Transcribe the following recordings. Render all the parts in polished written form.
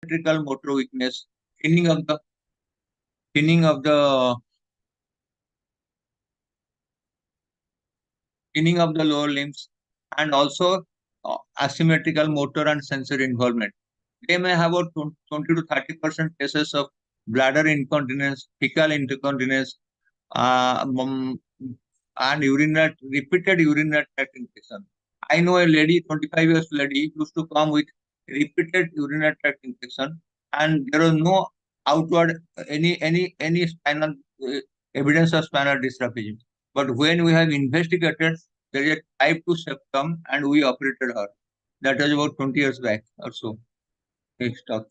asymmetrical motor weakness, thinning of the thinning of the thinning of the lower limbs, and also asymmetrical motor and sensory involvement. They may have about 20 to 30% cases of bladder incontinence, fecal incontinence, uh, um, and repeated urinary tract infection. I know a lady, 25 years lady, used to come with repeated urinary tract infection, and there was no outward any spinal evidence of spinal dysraphism. But when we have investigated, there is a type 2 septum, and we operated her. That was about 20 years back or so. Next talk.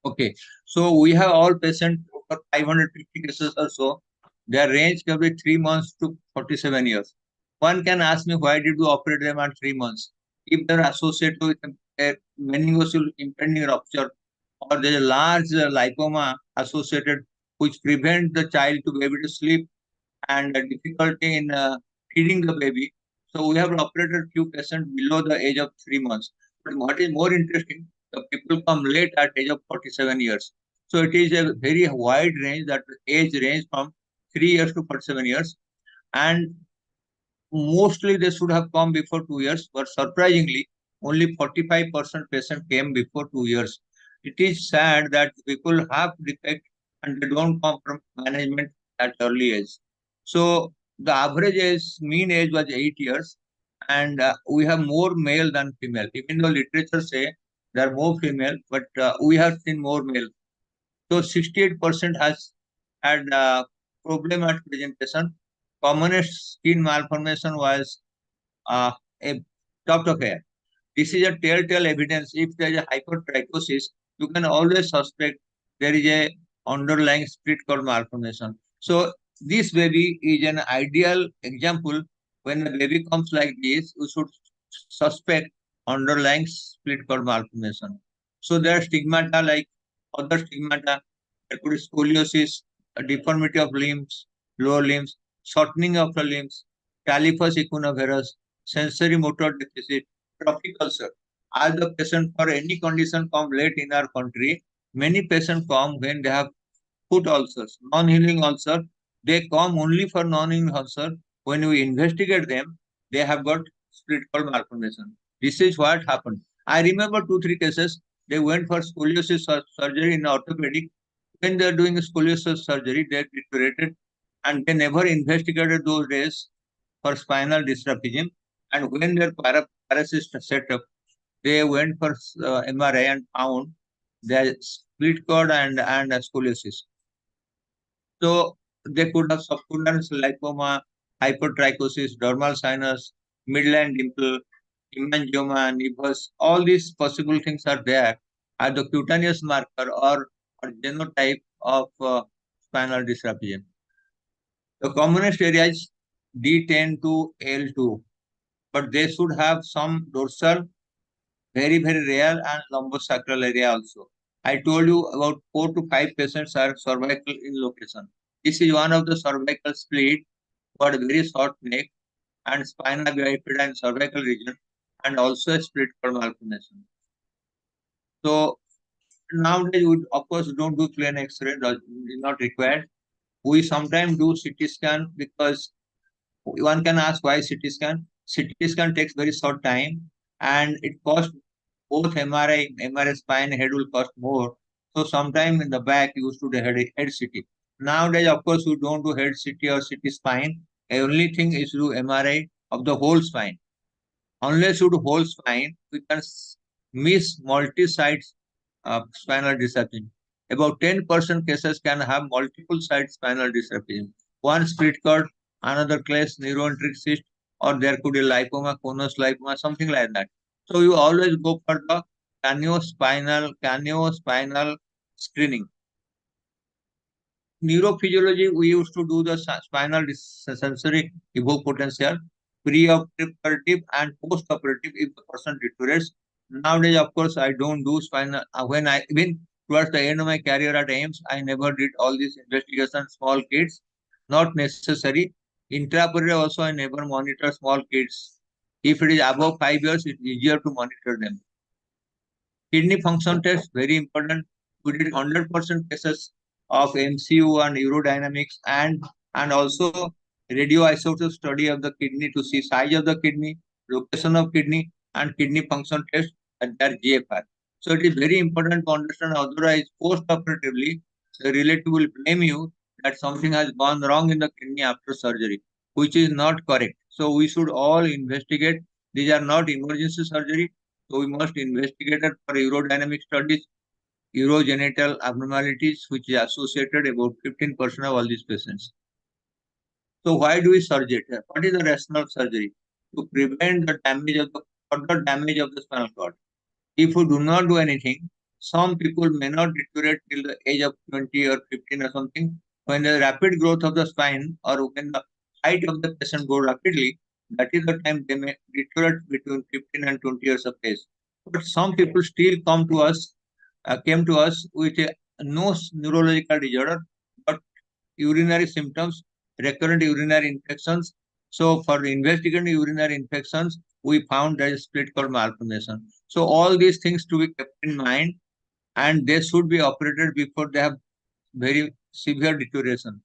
Okay, so we have all patients over 550 cases or so. Their range can be 3 months to 47 years. One can ask me, why did you operate them at 3 months? If they're associated with a meningocele impending rupture, or there's a large lipoma associated, which prevents the child to be able to sleep, and difficulty in feeding the baby. So we have operated few patients below the age of 3 months. But what is more interesting, the people come late at age of 47 years. So it is a very wide range, that age range from 3 years to 47 years. And mostly they should have come before 2 years, but surprisingly, only 45% patient came before 2 years. It is sad that people have defect and they don't come from management at early age. So the average age, mean age was 8 years, and we have more male than female. Even though literature say there are more female, but we have seen more male. So 68% has had problem at presentation. Commonest skin malformation was a tuft of hair. This is a telltale evidence. If there is a hypertrichosis, you can always suspect there is a underlying split cord malformation. So this baby is an ideal example. When a baby comes like this, you should suspect underlying split cord malformation. So there are stigmata like other stigmata. There could be scoliosis, a deformity of limbs, lower limbs, shortening of the limbs, callus equinovarus, sensory motor deficit, trophic ulcer. As the patient for any condition come late in our country, many patients come when they have foot ulcers, non-healing ulcer. They come only for non-healing ulcer. When we investigate them, they have got split cord malformation. This is what happened. I remember 2, 3 cases. They went for scoliosis surgery in orthopedic. When they are doing scoliosis surgery, they deteriorated, and they never investigated those days for spinal dysraphism. And when their paralysis set up, they went for MRI and found the split cord and scoliosis. So they could have subcutaneous lipoma, hypertrichosis, dermal sinus, midline dimple, hemangioma, nevus. All these possible things are there as the cutaneous marker or genotype of spinal dysraphism. The commonest area is D10 to L2, but they should have some dorsal, very, very rare, and lumbosacral area also. I told you about 4 to 5 patients are cervical in location. This is one of the cervical split, got a very short neck and spina bifida in cervical region, and also a split cord malformation. So nowadays, we of course don't do plain X-ray, is not required. We sometimes do CT scan because one can ask why CT scan. CT scan takes very short time and it costs both MRI spine head will cost more. So sometime in the back you used to do head CT. Nowadays, of course, you don't do head CT or CT spine. The only thing is to do MRI of the whole spine. Unless you do whole spine, we can miss multi-site spinal dysraphism. About 10% cases can have multiple site spinal dysraphism. One split cord, another case, neuroenteric cyst, or there could be lipoma, conus lipoma, something like that. So you always go for the caniospinal screening. Neurophysiology, we used to do the spinal sensory evoked potential, pre-operative and post-operative if the person deteriorates. Nowadays, of course, I don't do spinal. When I even towards the end of my career at AIMS, I never did all these investigations, small kids, not necessary. Intraoperative also I never monitor small kids. If it is above 5 years, it's easier to monitor them. Kidney function test, very important. We did 100% cases of MCU and urodynamics and also radioisotope study of the kidney to see size of the kidney, location of kidney, and kidney function test at their GFR. So it is very important to understand. Otherwise, post-operatively, the relative will blame you that something has gone wrong in the kidney after surgery, which is not correct. So we should all investigate. These are not emergency surgery. So we must investigate it for urodynamic studies, urogenital abnormalities, which is associated about 15% of all these patients. So why do we surgery? What is the rationale of surgery? To prevent the damage of the further damage of the spinal cord. If we do not do anything, some people may not deteriorate till the age of 20 or 15 or something. When the rapid growth of the spine or when the height of the patient go rapidly, that is the time they may deteriorate between 15 and 20 years of age. But some people still came to us with no neurological disorder, but urinary symptoms, recurrent urinary infections. So for investigating urinary infections, we found there is split cord malformation. So all these things to be kept in mind, and they should be operated before they have very severe deterioration.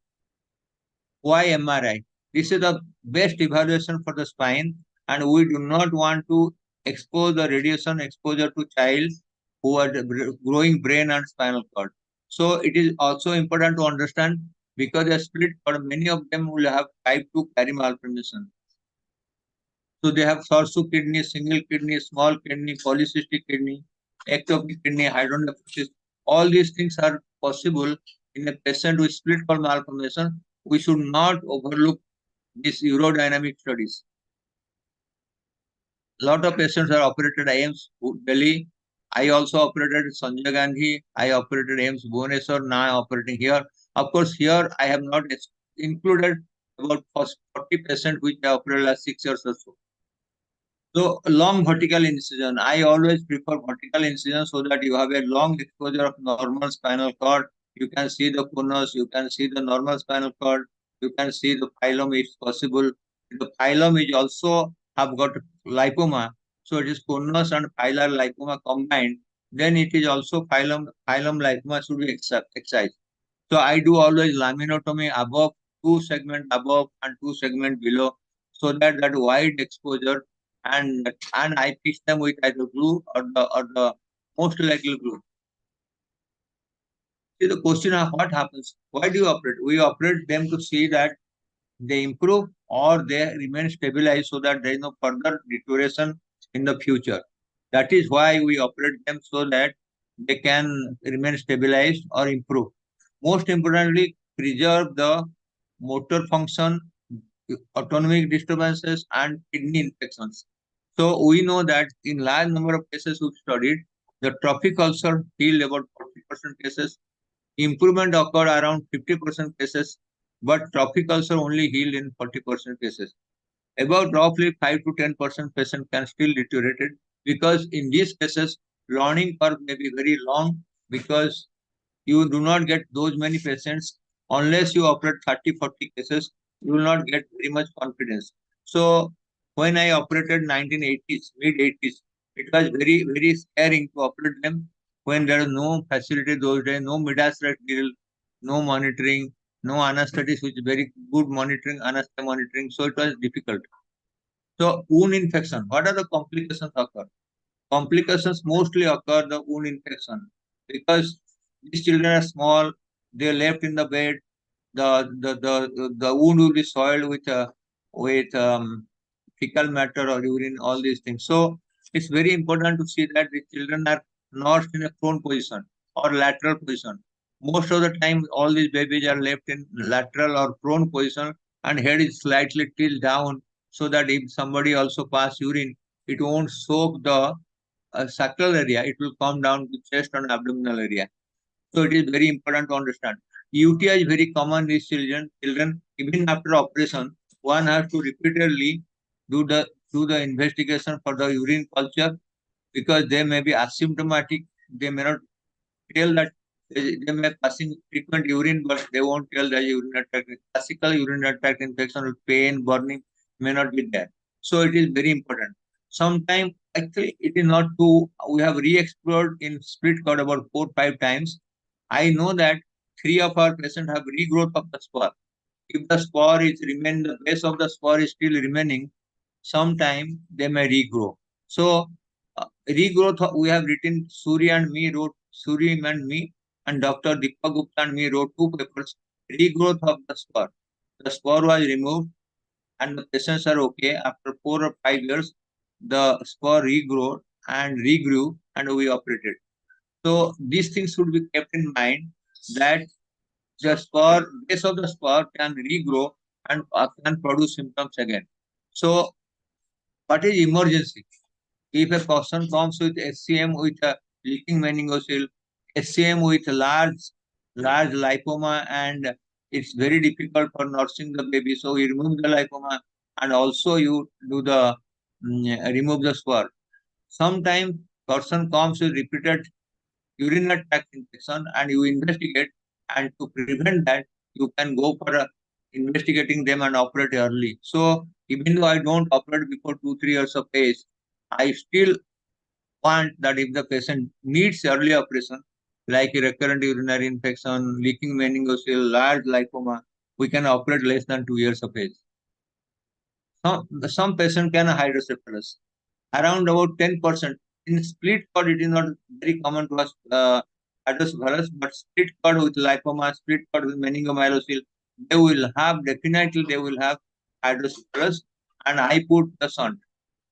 Why MRI? This is the best evaluation for the spine, and we do not want to expose the radiation exposure to child who are growing brain and spinal cord. So it is also important to understand because they split cord, many of them will have type 2 carry malformation. So they have short kidney, single kidney, small kidney, polycystic kidney, ectopic kidney, hydronephrosis. All these things are possible in a patient with split cord malformation. We should not overlook these urodynamic studies. A lot of patients are operated AIMS Delhi. I also operated Sanjay Gandhi. I operated AIMS Bhubaneswar. Now I am operating here. Of course, here I have not included about 40% which I operated last 6 years or so. So long vertical incision. I always prefer vertical incision so that you have a long exposure of normal spinal cord. You can see the conus, you can see the normal spinal cord, you can see the phylum if possible. The phylum is also have got lipoma. So it is conus and filar lipoma combined. Then it is also phylum lipoma should be excised. So I do always laminotomy above, two segment above and two segment below, so that that wide exposure and I fix them with either glue or the most likely glue. See the question of what happens. Why do you operate? We operate them to see that they improve or they remain stabilized so that there is no further deterioration in the future. That is why we operate them so that they can remain stabilized or improve. Most importantly, preserve the motor function, autonomic disturbances, and kidney infections. So we know that in large number of cases we've studied, the trophic ulcer healed about 40% cases, improvement occurred around 50% cases, but trophic ulcer only healed in 40% cases. About roughly 5 to 10% patient can still deteriorate it because in these cases, learning curve may be very long because you do not get those many patients unless you operate 30, 40 cases, you will not get very much confidence. So when I operated 1980s, mid 80s, it was very, very scaring to operate them when there is no facility those days, no midazolam drill, no monitoring, no anesthetics, which is very good monitoring, anesthesia monitoring. So it was difficult. So wound infection, what are the complications occur? Complications mostly occur the wound infection because these children are small, they are left in the bed, the wound will be soiled with fecal matter or urine, all these things. So it's very important to see that the children are not in a prone position or lateral position. Most of the time, all these babies are left in lateral or prone position, and head is slightly tilted down so that if somebody also pass urine, it won't soak the sacral area, it will come down to chest and abdominal area. So it is very important to understand. UTI is very common in these children. Even after operation, one has to repeatedly do the investigation for the urine culture because they may be asymptomatic. They may not tell that They may passing frequent urine, but they won't tell the urinary tract. Classical urinary tract infection with pain, burning may not be there. So it is very important. Sometimes actually it is not true. We have re-explored in split cord about 4 5 times. I know that three of our patients have regrowth of the spore. If the spore is remain, the base of the spore is still remaining, sometime they may regrow. So regrowth we have written. Suri and me and Dr. Deepak Gupta and me wrote two papers. Regrowth of the spore. The spore was removed and the patients are okay. After 4 or 5 years, the spore regrew and regrew and we operated. So these things should be kept in mind that the spore, base of the spore can regrow and can produce symptoms again. So what is emergency? If a person comes with SCM with a leaking meningocele, SCM with large lipoma, and it's very difficult for nursing the baby, so you remove the lipoma and also you do the remove the spur. Sometimes person comes with repeated urinary tract infection and you investigate, and to prevent that you can go for investigating them and operate early. So even though I don't operate before 2 3 years of age, I still want that if the patient needs early operation, like a recurrent urinary infection, leaking meningocele, large lipoma, we can operate less than 2 years of age. Some patient can hydrocephalus. Around about 10%. In split cord, it is not very common to us hydrocephalus, but split cord with lipoma, split cord with meningomyelocele, they will have hydrocephalus, and I put the shunt.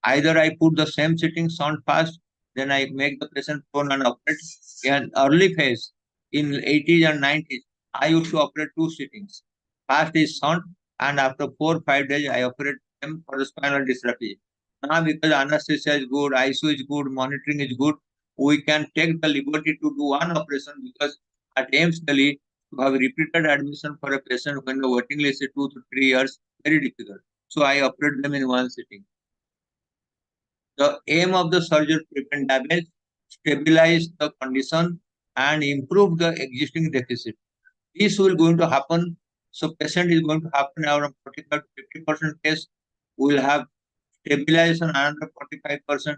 Either I put the same sitting sound fast, then I make the patient prone and operate. In early phase, in 80s and 90s, I used to operate two sittings. Fast is sound, and after 4 5 days, I operate them for the spinal dystrophy. Now, because anesthesia is good, ICU is good, monitoring is good, we can take the liberty to do one operation because at AIMS Delhi, to have repeated admission for a patient when the waiting list is 2 to 3 years, very difficult. So I operate them in one sitting. The aim of the surgery prevent damage, stabilize the condition, and improve the existing deficit. This will going to happen. So patient is going to happen around 45 to 50% case. We will have stabilization another 45%.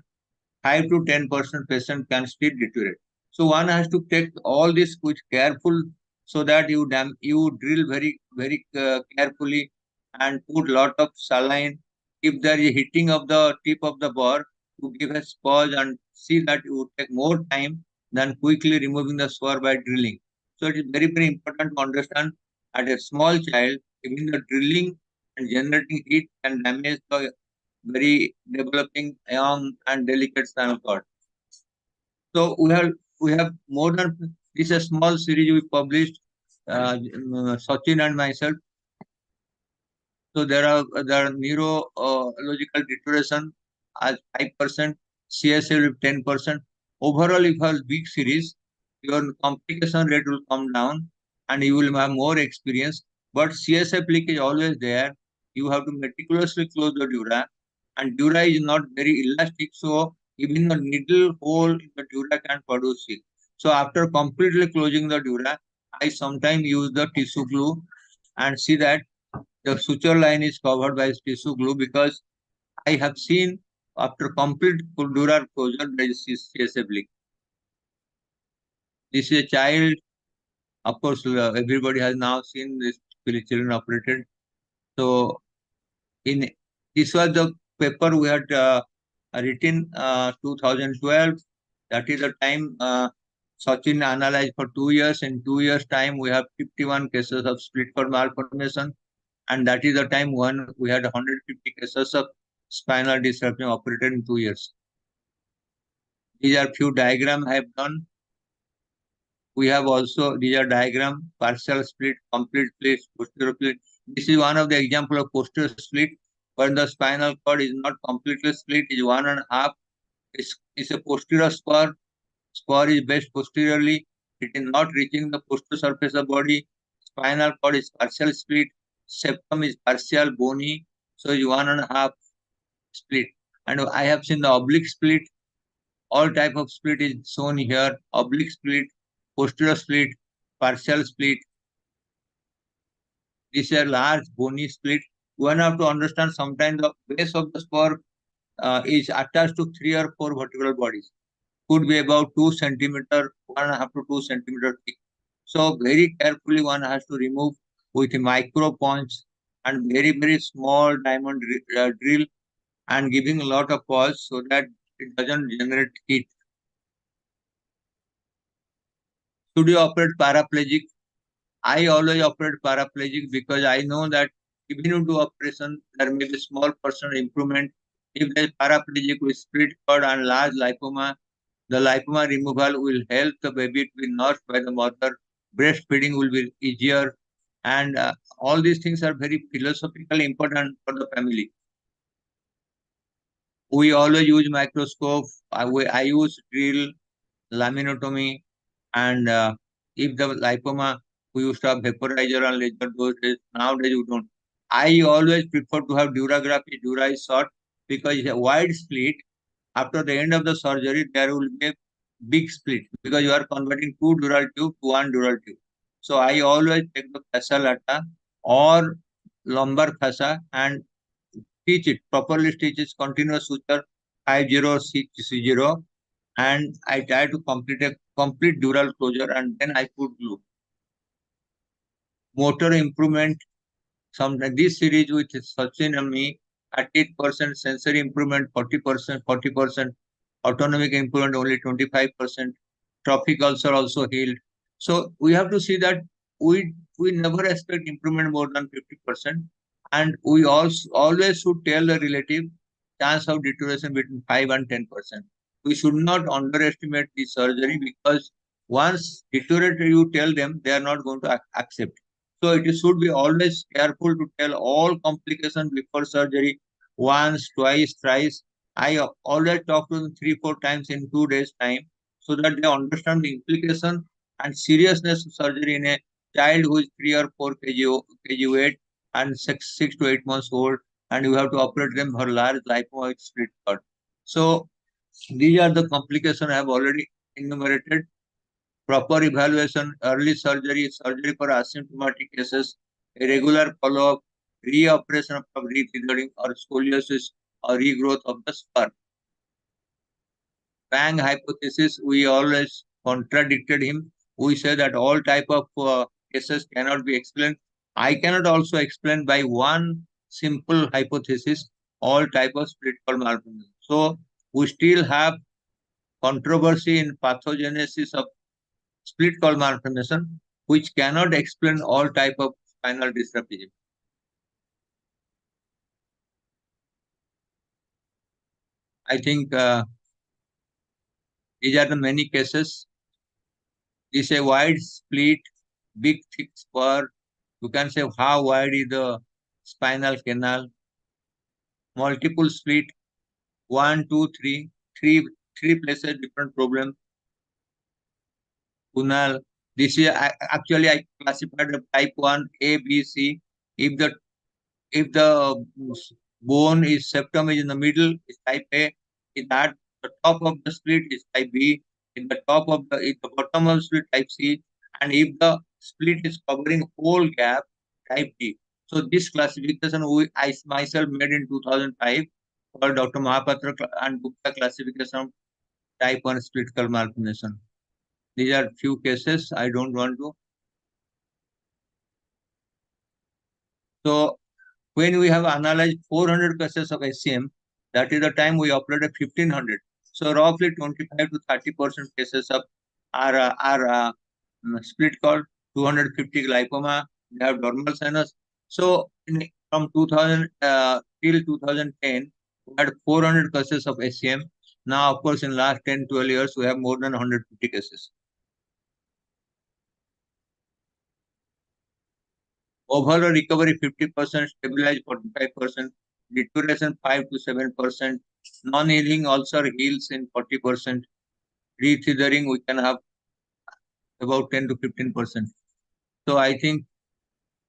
5 to 10% patient can still deteriorate. So one has to take all this with careful so that you drill very carefully and put lot of saline. If there is hitting of the tip of the bore, to give a pause and see that you would take more time than quickly removing the spore by drilling. So it is very important to understand at a small child, even the drilling and generating heat can damage the very developing young and delicate spinal cord. So we have more than this is a small series we published, Sachin and myself. So there are neurological deterioration as 5%, CSL with 10%. Overall, if you have big series, your complication rate will come down and you will have more experience. But CSF leak is always there. You have to meticulously close the dura, and dura is not very elastic, so even the needle hole in the dura can produce it. So after completely closing the dura, I sometimes use the tissue glue and see that the suture line is covered by tissue glue because I have seen after complete dural closure there is CSF leak. This is a child. Of course, everybody has now seen this children operated. So in this was the paper we had written 2012. That is the time Sachin analyzed for 2 years. In 2 years' time, we have 51 cases of split cord malformation, and that is the time when we had 150 cases of spinal disruption operated in 2 years. These are few diagrams I have done. We have also these are diagram, partial split, complete split, posterior split. This is one of the example of posterior split when the spinal cord is not completely split, is one and a half. It's a posterior spur. Spur is based posteriorly. It is not reaching the posterior surface of body. Spinal cord is partial split. Septum is partial bony. So it's one and a half split. And I have seen the oblique split. All type of split is shown here. Oblique split, posterior split, partial split. These are large bony split. One have to understand sometimes the base of the spur is attached to 3 or 4 vertebral bodies. Could be about 2 centimeter, 1.5 to 2 centimeter thick. So very carefully one has to remove with a micro punch and very small diamond drill, and giving a lot of pulse so that it doesn't generate heat. Should you operate paraplegic? I always operate paraplegic because I know that even if you do operation, there may be small percent improvement. If there is paraplegic with split cord and large lipoma, the lipoma removal will help the baby to be nursed by the mother. Breastfeeding will be easier, and all these things are very philosophically important for the family. We always use microscope. I use drill, laminotomy, and if the lipoma, we used to have vaporizer and laser doses. Nowadays, we don't. I always prefer to have durography. Dura is short because it's a wide split. After the end of the surgery, there will be a big split because you are converting two dural tube to one dural tube. So I always take the fascia lata or lumbar fascia and stitch it, properly stitch it, continuous suture 5060, and I try to complete a complete dural closure, and then I put glue. Motor improvement, some this series with Sachin and me, 38% sensory improvement, 40%, autonomic improvement only 25%, trophic ulcer also healed. So we have to see that we never expect improvement more than 50%, and we also always should tell the relative chance of deterioration between 5 and 10%. We should not underestimate the surgery because once deteriorated, you tell them they are not going to accept. So it should be always careful to tell all complications before surgery, once, twice, thrice. I always talk to them 3, 4 times in 2 days' time so that they understand the implication and seriousness of surgery in a child who is 3 or 4 kg weight and 6 to 8 months old, and you have to operate them for large lipoma with split cord. So these are the complications I have already enumerated. Proper evaluation, early surgery, surgery for asymptomatic cases, a regular follow-up, reoperation of retethering or scoliosis or regrowth of the spur. Fang hypothesis, we always contradicted him. We say that all type of cases cannot be explained. I cannot also explain by one simple hypothesis all type of split cord malformation. So we still have controversy in pathogenesis of split cord malformation, which cannot explain all type of spinal dysraphism. I think these are the many cases. This is a wide split, big thick spur. You can say how wide is the spinal canal. Multiple split, one, two, three places different problem. Kunal, this is actually I classified the type 1, A, B, C. If the bone is septum is in the middle, is type A. In that the top of the split is type B. In the top of the bottom of the split type C, and if the split is covering whole gap, type D. So this classification I myself made in 2005 called Dr. Mahapatra and Gupta classification of type 1 split cord malformation. These are few cases. I don't want to. So when we have analyzed 400 cases of SCM, that is the time we operated 1500. So roughly 25 to 30% cases of split cord, 250 lipoma, they have dormal sinus. So from 2000 till 2010, we had 400 cases of SCM. Now, of course, in last 10, 12 years, we have more than 150 cases. Overall recovery 50%, stabilized 45%, deterioration 5 to 7%, non-healing ulcer heals in 40%, retethering we can have about 10 to 15%. So I think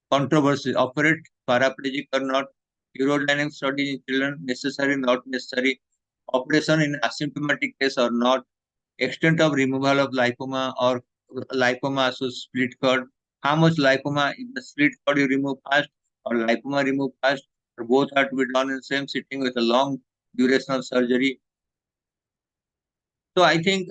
controversy, operate paraplegic or not, urodynamic study in children, necessary, not necessary, operation in asymptomatic case or not, extent of removal of lipoma or lipoma, so split cord. How much lipoma? If the split cord you remove fast or lipoma remove fast, or both are to be done in same sitting with a long duration of surgery. So I think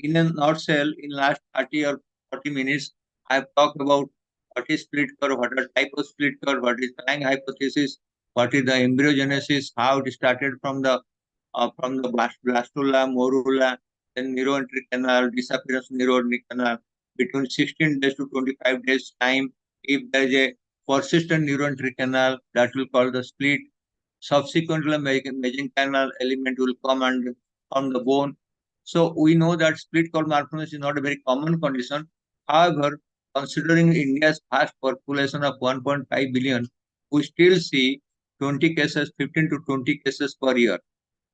in a nutshell, in last 30 or 40 minutes, I've talked about what is split cord, what are type of split cord, what is Planck hypothesis, what is the embryogenesis, how it started from the blastula, morula, then neuroentry canal, disappearance of neuroentry canal between 16 days to 25 days time. If there is a persistent neuroentry canal, that will call the split. Subsequently, mesenchymal element will come and on the bone. So we know that split cord malformation is not a very common condition. However, considering India's vast population of 1.5 billion, we still see 20 cases, 15 to 20 cases per year.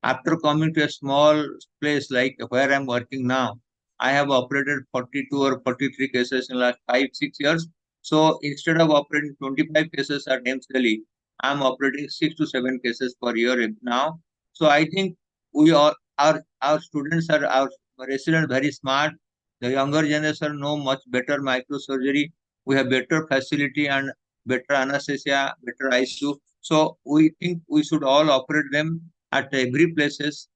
After coming to a small place like where I'm working now, I have operated 42 or 43 cases in the last 5, 6 years. So instead of operating 25 cases at AIMS Delhi, I'm operating 6 to 7 cases per year now. So I think we are our students are our residents very smart. The younger generation know much better microsurgery. We have better facility and better anesthesia, better ICU. So we think we should all operate them at every places.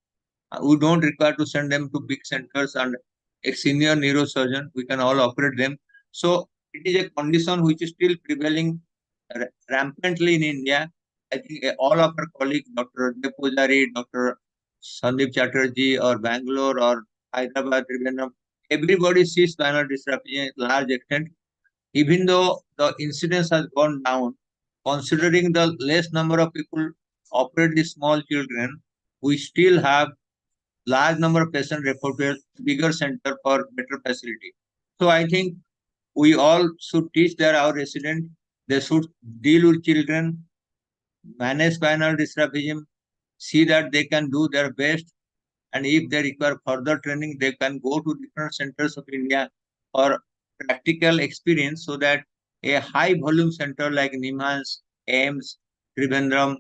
We don't require to send them to big centers and a senior neurosurgeon. We can all operate them. So it is a condition which is still prevailing rampantly in India. I think all of our colleagues, Dr. Depojari, Dr. Sandeep Chatterjee, or Bangalore, or Hyderabad, Trivandrum, everybody sees spinal dysrapia in large extent. Even though the incidence has gone down, considering the less number of people operate these small children, we still have large number of patients referred to a bigger center for better facility. So I think we all should teach that our residents, they should deal with children, manage spinal dysraphism, see that they can do their best, and if they require further training, they can go to different centers of India for practical experience so that a high volume center like Nimhans, AIMS, Trivandrum,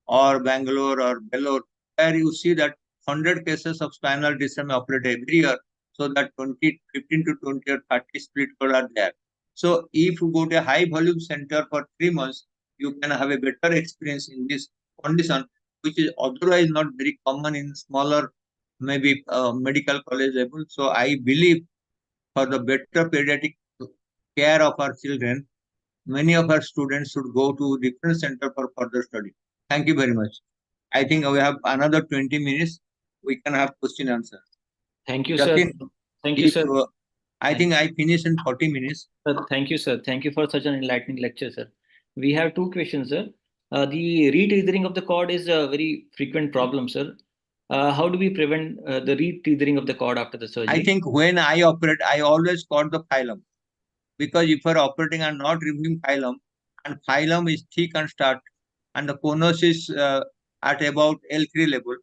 or Bangalore or Vellore, where you see that 100 cases of spinal dysraphism operate every year, so that 20, 15 to 20 or 30 split cord are there. So if you go to a high volume center for 3 months, you can have a better experience in this condition, which is otherwise not very common in smaller maybe medical college level. So I believe for the better pediatric care of our children, many of our students should go to different center for further study. Thank you very much. I think we have another 20 minutes. We can have question answer. Thank you, sir. Jatin, Thank you, if sir. I think I finish in 40 minutes. Sir, thank you, sir. Thank you for such an enlightening lecture, sir. We have two questions, sir. The retethering of the cord is a very frequent problem, sir. How do we prevent the retethering of the cord after the surgery? I think when I operate, I always cut the phylum, because if you are operating and not removing phylum, and phylum is thick and start, and the conus is at about L3 level,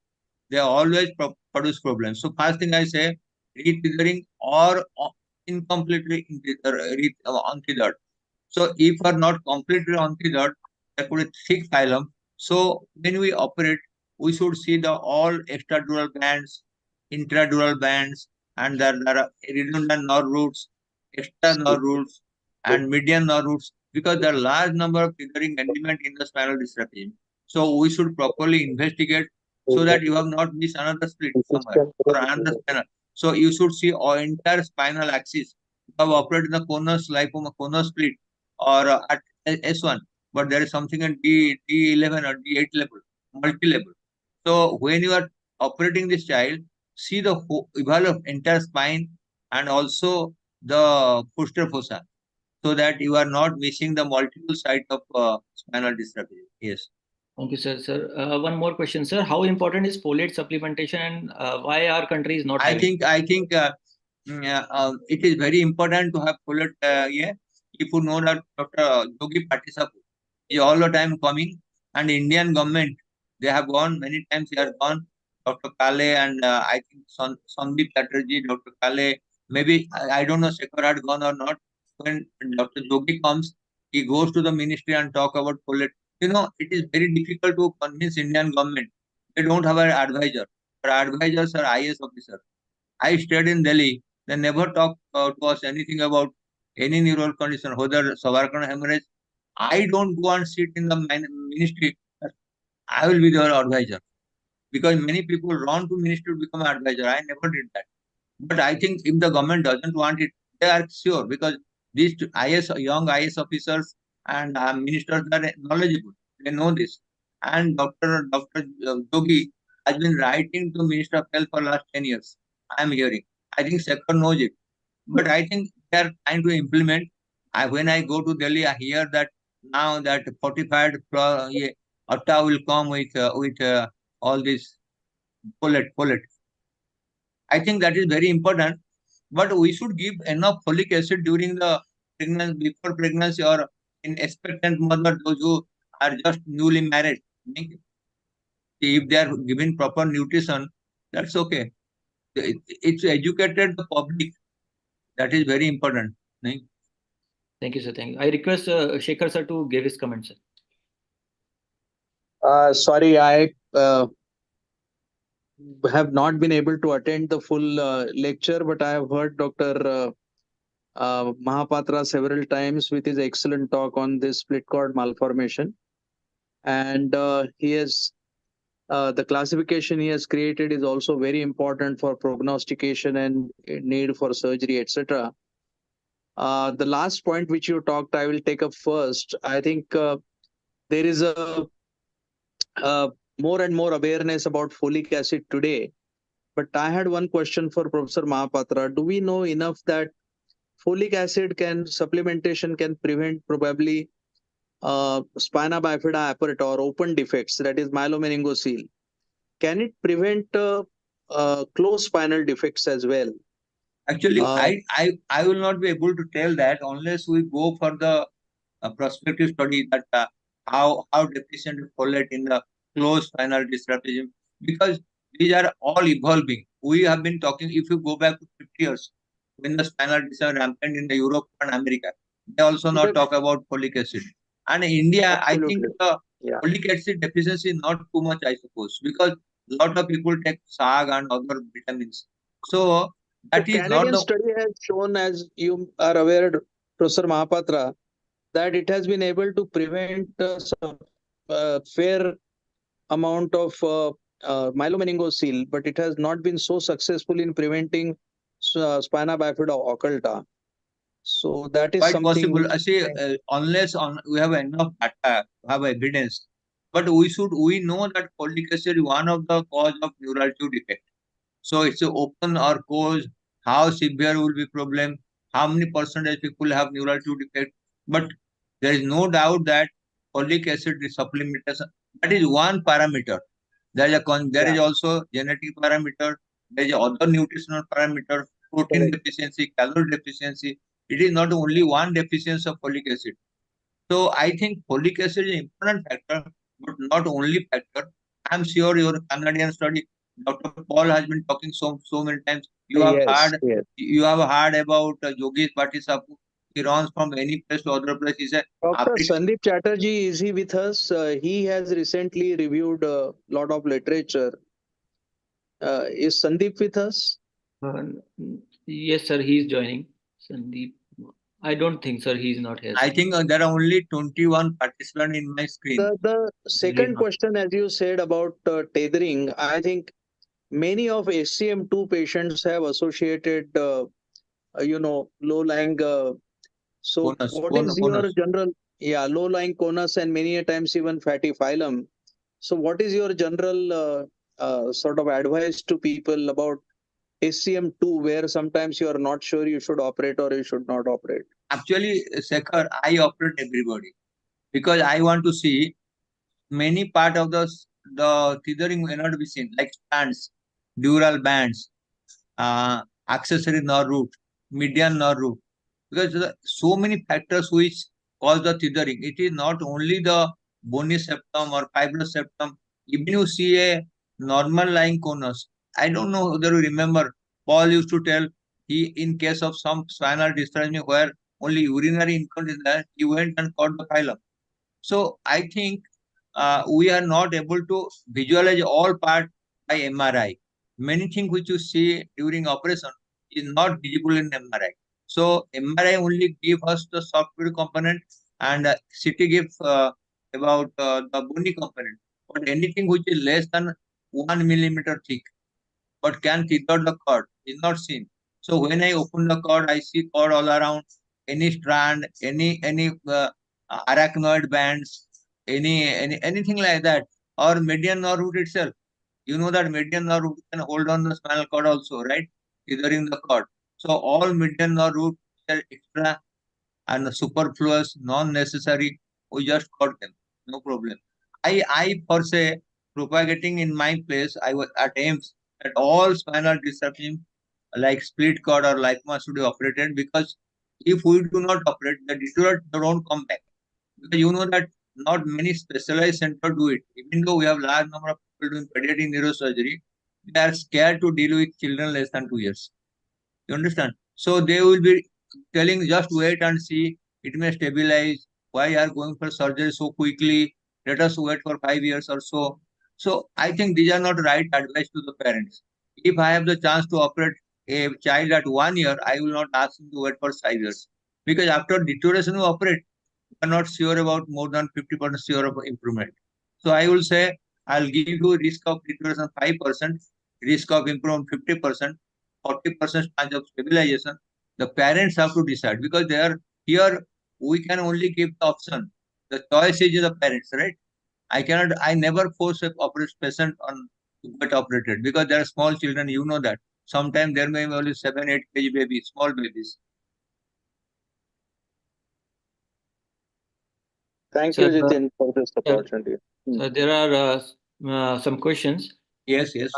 they always produce problems. So first thing I say, retethering or incompletely untethered. So if are not completely untethered, there could be thick phylum. So when we operate, we should see the all extradural bands, intradural bands, and there are redundant nerve roots, extra nerve roots, and median nerve roots, because there are large number of tethering element in the spinal dysraphism. So we should properly investigate so that you have not missed another split somewhere or another spinal. So you should see our entire spinal axis. You have operated in the conus lipoma, conus split, or at S1, but there is something at D11 or D8 level, multi-level. So when you are operating this child, see the eval of entire spine and also the posterior fossa, so that you are not missing the multiple site of spinal dysraphy. Yes. Thank you, sir. Sir, one more question, sir. How important is folate supplementation, and why our country is not having? I think it is very important to have folate. Yeah, if you know that Dr. Yogi Patisapu is all the time coming, and Indian government, they have gone many times. They are gone. Dr. Kale and I think Sandeep Chatterjee, Dr. Kale, maybe I don't know Shekhar had gone or not. When Dr. Yogi comes, he goes to the ministry and talk about folate. You know, it is very difficult to convince Indian government. They don't have an advisor. Our advisors are IS officers. I stayed in Delhi. They never talk to us anything about any neural condition, whether subarachnoid hemorrhage. I don't go and sit in the ministry. I will be their advisor because many people run to ministry to become an advisor. I never did that. But I think if the government doesn't want it, they are sure because these young IS officers and ministers are knowledgeable. They know this. And Dr. Yogi has been writing to Minister of Health for last 10 years. I am hearing. I think sector knows it. But I think they are trying to implement. When I go to Delhi, I hear that now that fortified atta will come with all this folate. I think that is very important. But we should give enough folic acid during the pregnancy, before pregnancy, or in expectant mother, those who are just newly married. If they are given proper nutrition, that's okay. It's educated the public. That is very important. Nahin? Thank you, sir. Thank you. I request Shekhar sir to give his comments, sir. Sorry, I have not been able to attend the full lecture, but I have heard Dr. Mahapatra several times with his excellent talk on this split cord malformation. And he has the classification he has created is also very important for prognostication and need for surgery, etc. The last point which you talked, I will take up first. I think there is a more and more awareness about folic acid today. But I had one question for Professor Mahapatra. Do we know enough that folic acid supplementation can prevent probably spina bifida aperta or open defects, that is myelomeningocele? Can it prevent closed spinal defects as well? Actually, Uh, I will not be able to tell that unless we go for the prospective study that how deficient is folate in the closed spinal dysraphism, because these are all evolving. We have been talking, if you go back to 50 years, when the spinal disorder rampant in the Europe and America, they also not the- talk about folic acid. And in India, I think Absolutely. the Yeah. folic acid deficiency is not too much, I suppose, because a lot of people take SAG and other vitamins. So The that is not Canadian the study has shown, as you are aware, Professor Mahapatra, that it has been able to prevent some fair amount of myelomeningocele, but it has not been so successful in preventing spina bifida occulta. So that is quite something possible. which I say we have enough data, have evidence, but we know that folic acid is one of the cause of neuralgia defect. So it's a open or cause, how severe will be problem, how many percentage people have neuralgia defect. But there is no doubt that folic acid is supplementation. That is one parameter. There yeah, is also genetic parameter. There is other nutritional parameter, protein correct. deficiency, calorie deficiency. It is not only one deficiency of folic acid. So I think folic acid is an important factor, but not only factor. I'm sure your Canadian study, Dr. Paul has been talking so many times. Yes, yes. You have heard about Yogesh Bhattacharya. He runs from any place to other place. He said, Dr. after Sandeep Chatterjee, is he with us? He has recently reviewed a lot of literature. Is Sandeep with us? Uh, yes, sir. He is joining. Sandeep. I don't think, sir. He is not here, I sir. think there are only 21 participants in my screen. The Really second not. question, as you said about tethering, I think many of SCM2 patients have associated, low-lying. So, what is your Bonus. general, yeah, low-lying conus and many a times even fatty phylum. So, what is your general sort of advice to people about SCM2, where sometimes you are not sure you should operate or you should not operate? Actually, Sekhar, I operate everybody because I want to see many part of the tethering may not be seen, like stands, dural bands, accessory nerve root, median nerve root, because so many factors which cause the tethering. It is not only the bony septum or fibrous septum. Even you see a normal lying conus. I don't know whether you remember. Paul used to tell he, in case of some spinal dysplasia where only urinary incontinence, he went and caught the phylum. So I think we are not able to visualize all part by MRI. Many things which you see during operation, is not visible in MRI. So MRI only give us the software component, and CT gives about the bony component. But anything which is less than 1 millimeter thick, but can tether the cord, is not seen. So when I open the cord, I see cord all around, any strand, any arachnoid bands, anything like that, or median nerve root itself. You know that median nerve root can hold on the spinal cord also, right? Tethering the cord. So all median nerve root are extra and superfluous, non-necessary. We just cut them, no problem. I per se propagating in my place. I was at AIMS that all spinal disruption like split cord or lipoma should be operated, because if we do not operate, the deteriorate don't come back. Because you know that not many specialized centers do it. Even though we have large number of people doing pediatric neurosurgery, they are scared to deal with children less than 2 years. You understand? So they will be telling just wait and see, it may stabilize. Why are going for surgery so quickly? Let us wait for 5 years or so. So I think these are not right advice to the parents. If I have the chance to operate a child at 1 year, I will not ask him to wait for 5 years. Because after deterioration we operate, we are not sure about more than 50% sure of improvement. So I will say I'll give you risk of deterioration 5%, risk of improvement 50%, 40% chance of stabilization. The parents have to decide, because they are here. We can only give the option. The choice is the parents, right? I never force a patient on to get operated, because there are small children. You know that. Sometimes there may be only 7, 8 kg babies, small babies. Thank Sir, you, Jitin, for this sir, opportunity. sir, there are some questions. Yes, yes.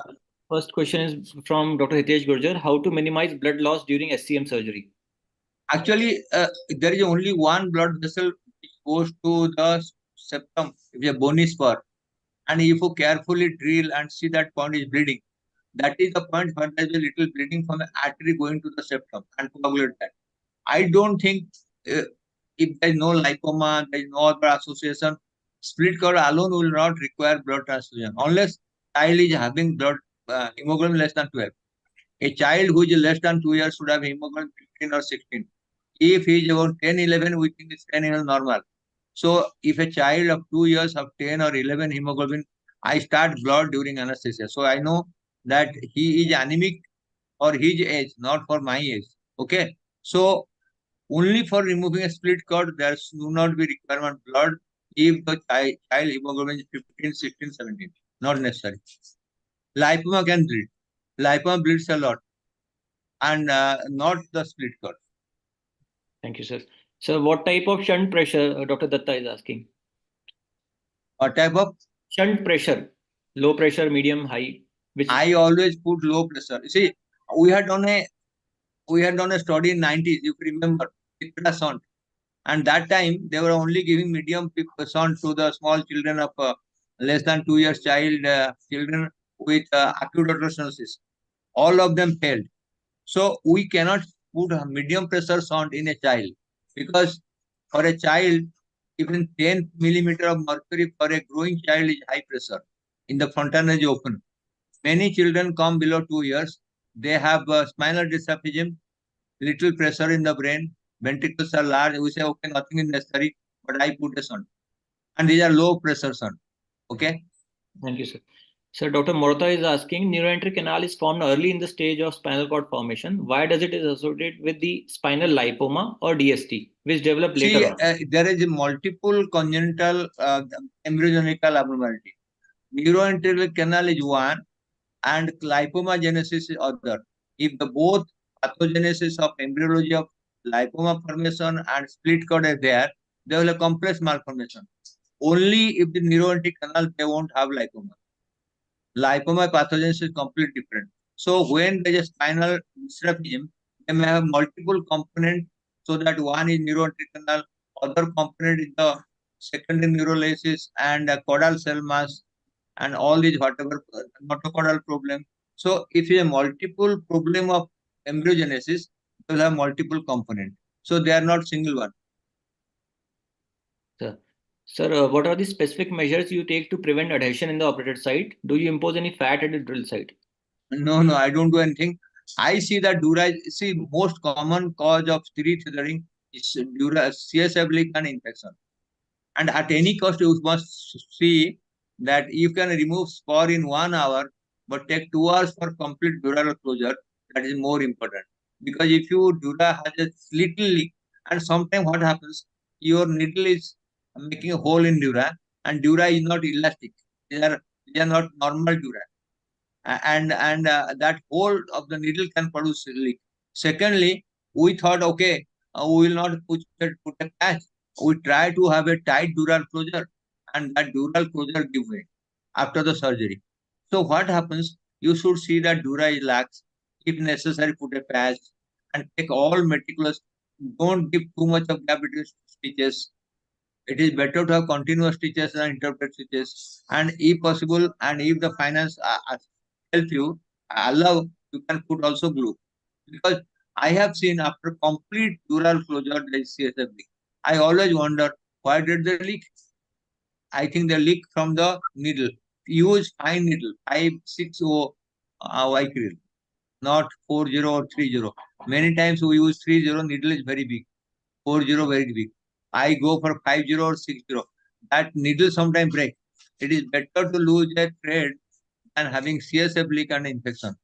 First question is from Dr. Hitesh Gurjar. How to minimize blood loss during SCM surgery? Actually, there is only one blood vessel which goes to the septum, if a bony spur. And if you carefully drill and see that point is bleeding, that is the point where there is a little bleeding from the artery going to the septum and coagulate that. I don't think if there is no lipoma, there is no other association, split cord alone will not require blood transfusion unless child is having blood hemoglobin less than 12. A child who is less than 2 years should have hemoglobin 15 or 16. If he is about 10, 11, we think it's 10 is normal. So if a child of 2 years of 10 or 11 hemoglobin, I start blood during anesthesia. So I know that he is anemic for his age, not for my age. Okay. So only for removing a split cord, there should not be requirement blood if the child hemoglobin is 15, 16, 17. Not necessary. Lipoma can bleed. Lipoma bleeds a lot, and not the split cord. Thank you, sir. So, what type of shunt pressure Dr. Datta is asking? What type of? Shunt pressure, low pressure, medium, high. Which I always put low pressure. See, we had done a study in 90s, if you remember, with shunt. And that time they were only giving medium shunt to the small children of less than 2 years child, children with acute aortic stenosis. All of them failed. So we cannot put a medium pressure shunt in a child, because for a child, even 10 millimeter of mercury for a growing child is high pressure in the fontanelle open. Many children come below 2 years. They have spinal dysaphysium, little pressure in the brain, ventricles are large. We say, okay, nothing is necessary, but I put a shunt. And these are low pressure shunt. Okay. Thank you, sir. So, Dr. Morata is asking, neuroenteric canal is formed early in the stage of spinal cord formation. Why does it is associated with the spinal lipoma or DST, which develop later See, on? there is a multiple congenital embryogenical abnormality. Neuroenteric canal is one, and lipomagenesis is other. If the both pathogenesis of embryology of lipoma formation and split cord is there, they will have complex malformation. Only if the neuroenteric canal, they won't have lipoma. Lipoma pathogenesis is completely different. So when there is a spinal dysraphism, they may have multiple components, so that one is neuroenteric canal, other component is the secondary neurolysis and caudal cell mass, and all these whatever notochordal problem. So if you have multiple problem of embryogenesis, you will have multiple component. So they are not single one. Sir, what are the specific measures you take to prevent adhesion in the operated site? Do you impose any fat at the drill site? No, I don't do anything. I see that dura. See, most common cause of teeth tearing is dura CSF leak and infection. And at any cost, you must see that you can remove spore in 1 hour, but take 2 hours for complete dural closure. That is more important. Because if you dura has a little leak, and sometimes what happens, your needle is making a hole in dura, and dura is not elastic. They are not normal dura. And that hole of the needle can produce a leak. Secondly, we thought, okay, we will not put a patch. We try to have a tight dural closure, and that dural closure give way after the surgery. So what happens? You should see that dura is lax. If necessary, put a patch and take all meticulous. Don't give too much of gap between stitches. It is better to have continuous stitches than interpret stitches. And if possible, and if the finance help you, allow, you can put also glue. Because I have seen after complete dural closure, there is CSF leak. I always wonder, why did they leak? I think they leak from the needle. Use fine needle, 560 Vicryl, not 40 or 30. Many times we use 30, needle is very big. 40 very big. I go for 50 or 60. That needle sometimes break. It is better to lose a thread than having CSF leak and infection.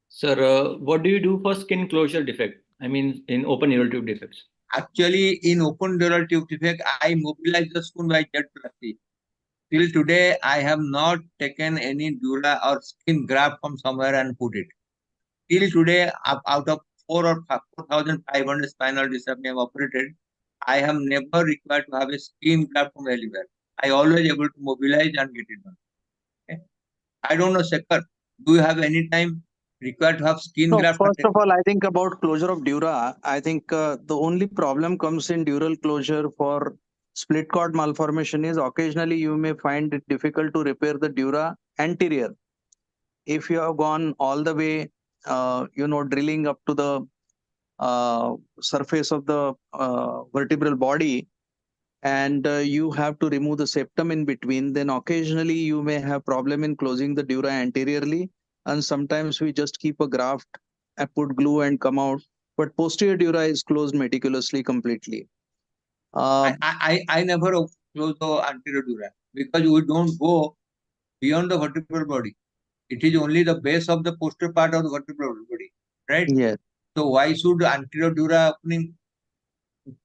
Sir, what do you do for skin closure defect? I mean, in open neural tube defects. Actually, in open dural tube defect, I mobilize the spoon by jet plastic. Till today, I have not taken any dura or skin graft from somewhere and put it. Till today, out of 4,500 spinal disc I have operated, I have never required to have a skin graft from anywhere. I always able to mobilize and get it done. Okay? I don't know, Shekhar, do you have any time required to have skin No, graft? first of all, I think about closure of dura. I think the only problem comes in dural closure for split cord malformation is occasionally you may find it difficult to repair the dura anterior. If you have gone all the way, drilling up to the surface of the vertebral body, and you have to remove the septum in between, then occasionally you may have problem in closing the dura anteriorly, and sometimes we just keep a graft and put glue and come out, but posterior dura is closed meticulously completely. I never close the anterior dura because we don't go beyond the vertebral body. It is only the base of the posterior part of the vertebral body, right? Yes, So why should anterior dura opening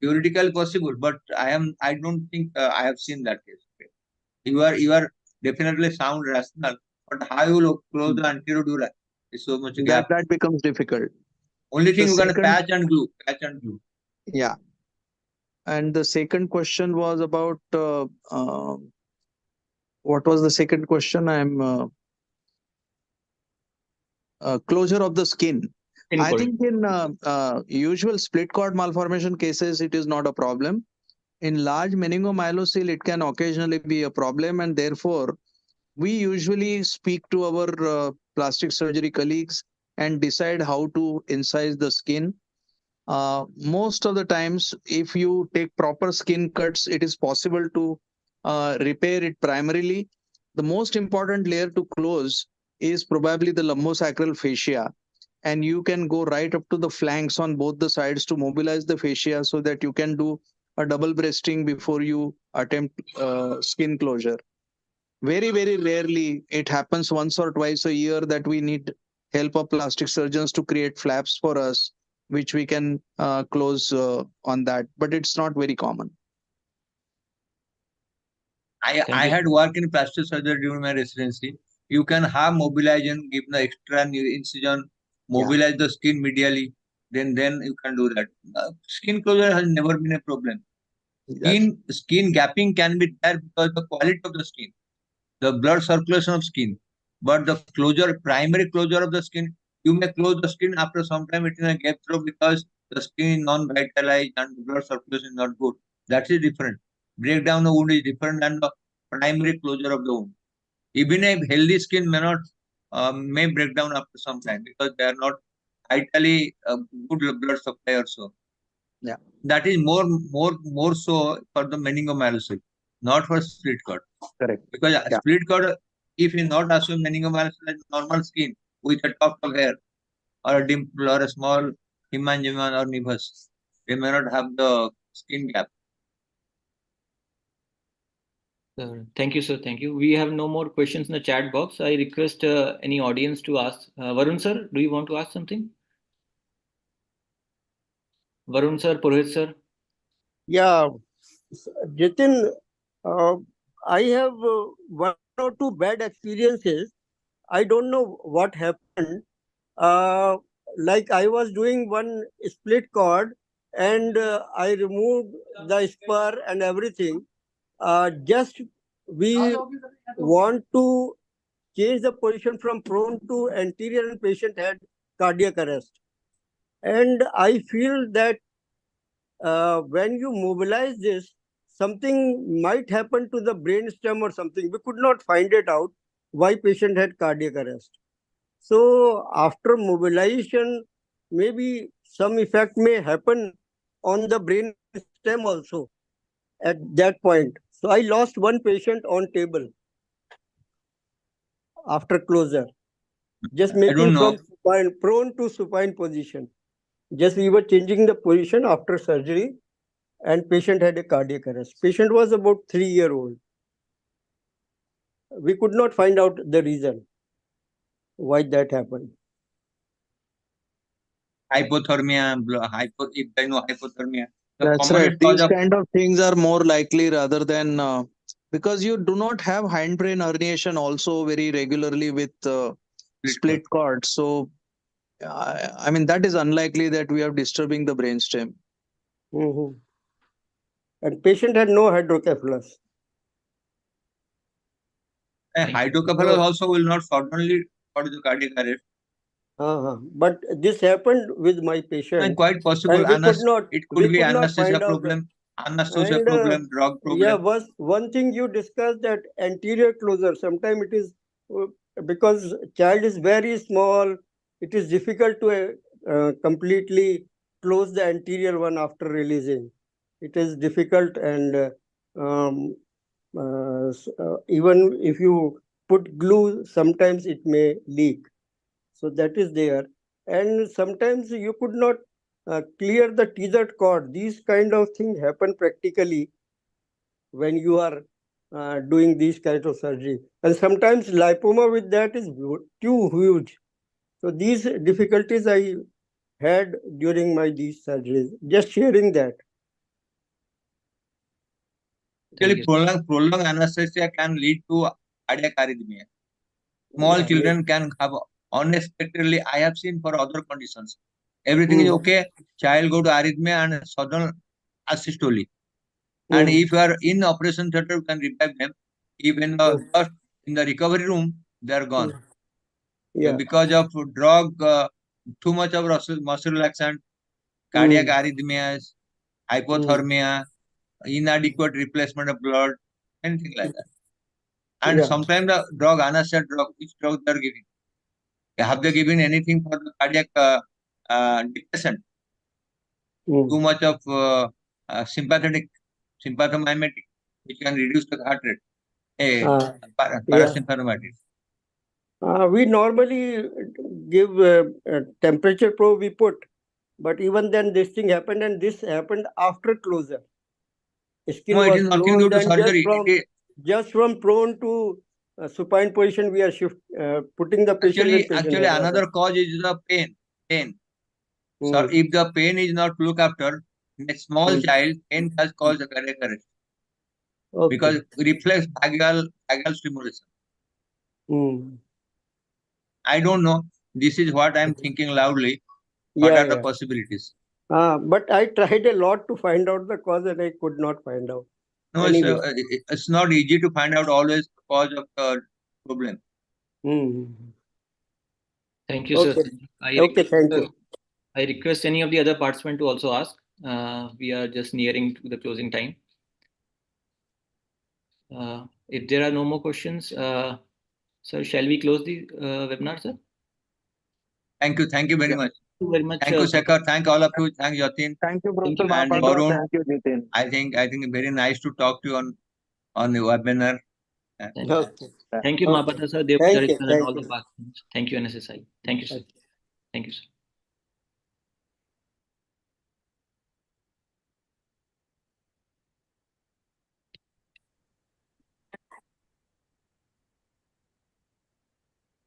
theoretical possible? But I don't think I have seen that case. Okay. You are definitely sound rational, but how you close the anterior dura is so much that gap. that becomes difficult. Only The thing you can second, patch and glue, patch and glue. yeah, and the second question was about what was the second question? I'm closure of the skin. Skin I closure. think in usual split cord malformation cases, it is not a problem. In large meningomyelocele, it can occasionally be a problem, and therefore, we usually speak to our plastic surgery colleagues and decide how to incise the skin. Most of the times, if you take proper skin cuts, it is possible to repair it primarily. The most important layer to close is probably the lumbosacral fascia, and you can go right up to the flanks on both the sides to mobilize the fascia so that you can do a double breasting before you attempt skin closure. Very, very rarely it happens once or twice a year that we need help of plastic surgeons to create flaps for us, which we can close on that, but it's not very common. Thank I you. had worked in plastic surgery during my residency. You can have mobilization, give the extra incision, Yeah, mobilize the skin medially. Then you can do that. Skin closure has never been a problem. that's Skin gapping can be there because the quality of the skin, the blood circulation of skin. But the closure, primary closure of the skin, you may close the skin after some time it is a gap through because the skin is non-vitalized and the blood circulation is not good. That is different. Breakdown of the wound is different than the primary closure of the wound. Even a healthy skin may break down after some time because they are not vitally good blood supply also. yeah, That is more so for the meningomyelocele, not for split cord. correct. Because Yeah, split cord, if you not assume meningomyelocele as normal skin, with a tuft of hair or a dimple or a small hemangioma or nevus. They may not have the skin gap. Thank you, sir. Thank you. We have no more questions in the chat box. I request any audience to ask. Varun sir, do you want to ask something? Varun sir, Purohit sir. Yeah, Jitin, uh, I have one or two bad experiences. I don't know what happened. Uh, like I was doing one split cord and I removed the spur and everything. Just we want to change the position from prone to anterior and patient had cardiac arrest. And I feel that when you mobilize this, something might happen to the brain stem or something. We could not find it out why patient had cardiac arrest. So after mobilization, maybe some effect may happen on the brain stem also at that point. So I lost one patient on table after closure, just I don't making know. from supine, prone to supine position. Just we were changing the position after surgery and patient had a cardiac arrest. Patient was about 3 year old. We could not find out the reason why that happened. Hypothermia, if they know hypothermia. The That's right. commonest cause These of kind of things are more likely rather than because you do not have hindbrain herniation also very regularly with split cord. So, I mean, that is unlikely that we are disturbing the brainstem. Mhm. And patient had no hydrocephalus. and Thank you. hydrocephalus also will not suddenly cause the cardiac arrest. But this happened with my And patient, quite possible. and It we could be could not anesthesia find out. problem, anesthesia And problem, drug yeah, problem. was one thing you discussed that anterior closure. Sometimes it is uh, because child is very small. It is difficult to completely close the anterior one after releasing. It is difficult, and even if you put glue, sometimes it may leak. So that is there, and sometimes you could not clear the tethered cord. These kind of things happen practically when you are doing these kinds of surgery, and sometimes lipoma with that is too huge. So these difficulties I had during my these surgeries. Just sharing that. Thank Actually, you. prolonged anesthesia can lead to cardiac arrhythmia. Small Yeah, children can have unexpectedly. I have seen for other conditions. Everything is mm, okay. Child go to arrhythmia and sudden asystole. And mm, if you are in operation theater, you can revive them. Even mm, just in the recovery room, they are gone. mm. Yeah. Because of drug, too much of muscle relaxant, cardiac Mm, arrhythmias, mm, hypothermia, inadequate replacement of blood, anything like that. And yeah. sometimes the drug, anesthesia drug, which drug they are giving? Have they given anything for the cardiac depression? Mm, Too much of sympathomimetic, which can reduce the heart rate. uh, yeah. Parasympathetic. We normally give temperature probe we put, but even then this thing happened, and this happened after closure. No, Skin it was is nothing due closed, to and surgery. It is just from prone to supine position, we are putting the patient when patient actually had another arrest. cause is the pain. Pain. So Mm, if the pain is not looked after, in a small mm. child, pain has caused a cardiac arrest because Okay. reflex vagal stimulation. Mm. I don't know. This is what I am thinking loudly. What Yeah, are the yeah. possibilities? But I tried a lot to find out the cause, and I could not find out. No, Anyway. it's not easy to find out always the cause of the problem. Mm. Thank you, sir. Okay. I Okay. request, Thank you. I request any of the other participants to also ask. We are just nearing to the closing time. If there are no more questions, sir, shall we close the webinar, sir? Thank you very Yeah. much. Thank you very much. Thank you, Shekhar. Thank all of you. Thank Yatin Thank you, Thank Professor you. and Thank you. Mahapatra. Varun. Thank you, Nitin. I think very nice to talk to you on the webinar. Thank you. Okay. Thank you, Okay. Mahapatra sir, Dev Thank Pujaria you. sir, and Thank all you. the participants. Thank you, NSSI. Thank you, sir. Thank you, sir.